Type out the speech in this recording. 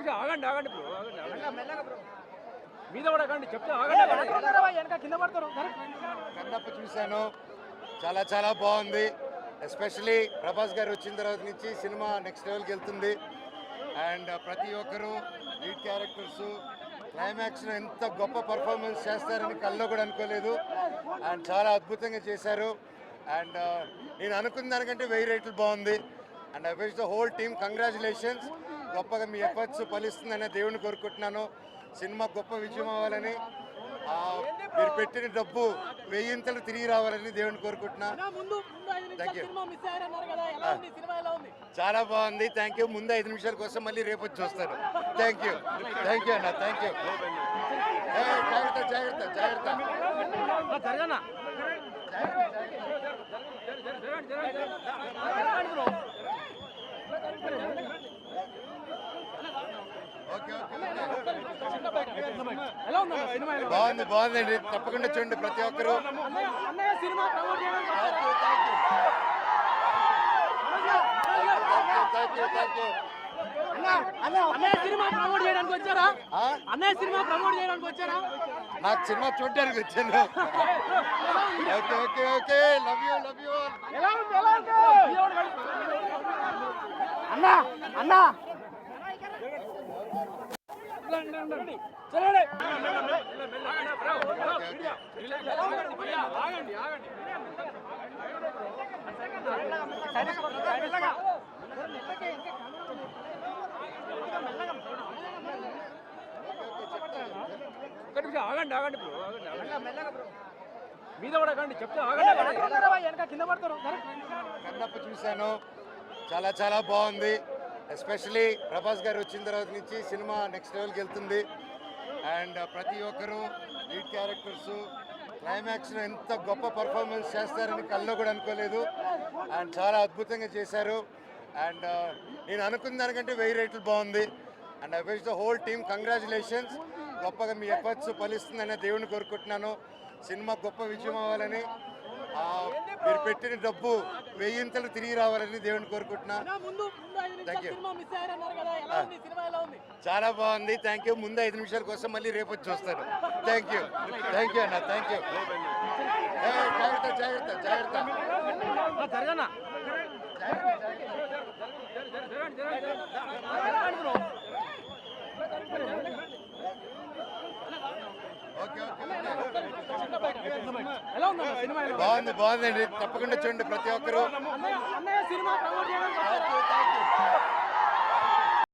నిమిషం ఆగండి ఆగండి బ్రో ఆగండి మీద కూడా ఆగండి చెప్తే ఆగండి కింద పడతారు. కన్నప్ప చూశాను, చాలా చాలా బాగుంది. ఎస్పెషలీ ప్రభాస్ గారు వచ్చిన తర్వాత నుంచి సినిమా నెక్స్ట్ లెవెల్కి వెళ్తుంది. అండ్ ప్రతి ఒక్కరూ లీడ్ క్యారెక్టర్స్ క్లైమాక్స్లో ఎంత గొప్ప పర్ఫార్మెన్స్ చేస్తారని కల్లో కూడా అనుకోలేదు. అండ్ చాలా అద్భుతంగా చేశారు. అండ్ నేను అనుకున్న దానికంటే 1000 రెట్లు బాగుంది. And I wish the whole team congratulations. గొప్పగా మీ ఎఫర్ట్స్ ఫలిస్తుందనే దేవుని కోరుకుంటున్నాను. సినిమా గొప్ప విజయం అవ్వాలని, మీరు పెట్టిన డబ్బు 1000 తిరిగి రావాలని దేవుని కోరుకుంటున్నా. Thank you. చాలా బాగుంది. Thank you. ముందు 5 నిమిషాల కోసం మళ్ళీ రేపు వచ్చి చూస్తాను. థ్యాంక్ యూ అన్న. Thank you. జాగ్రత్త జాగ్రత్త జాగ్రత్త. బాగుంది బాగుందండి. తప్పకుండా చూడండి ప్రతి ఒక్కరు. నాకు సినిమా చూడడానికి వచ్చాను. Okay okay okay. Love you love you. అన్నా అన్నా ఆగండి ఆగండి బ్రో ఆగండి మీద కూడా ఆగండి చెప్తే ఆగండి కింద పడతారు. కన్నప్ప చూశాను, చాలా చాలా బాగుంది. ఎస్పెషలీ ప్రభాస్ గారు వచ్చిన తర్వాత నుంచి సినిమా నెక్స్ట్ లెవెల్కి వెళ్తుంది. అండ్ ప్రతి ఒక్కరూ లీడ్ క్యారెక్టర్స్ క్లైమాక్స్లో ఎంత గొప్ప పర్ఫార్మెన్స్ చేస్తారని కల్లో కూడా అనుకోలేదు. అండ్ చాలా అద్భుతంగా చేశారు. అండ్ నేను అనుకున్న దానికంటే 1000 రెట్లు బాగుంది. And I wish the whole team congratulations. గొప్పగా మీ ఎఫర్ట్స్ ఫలిస్తుందనే దేవుని కోరుకుంటున్నాను. సినిమా గొప్ప విజయం అవ్వాలని, మీరు పెట్టిన డబ్బు 1000 తిరిగి రావాలని దేవుని కోరుకుంటున్నా. Thank you. చాలా బాగుంది. Thank you. ముందు 5 నిమిషాల కోసం మళ్ళీ రేపు వచ్చి చూస్తాను. థ్యాంక్ యూ అన్న. Thank you. జాగ్రత్త జాగ్రత్త జాగ్రత్త. బాగుంది బాగుందండి. తప్పకుండా చూడండి ప్రతి ఒక్కరు.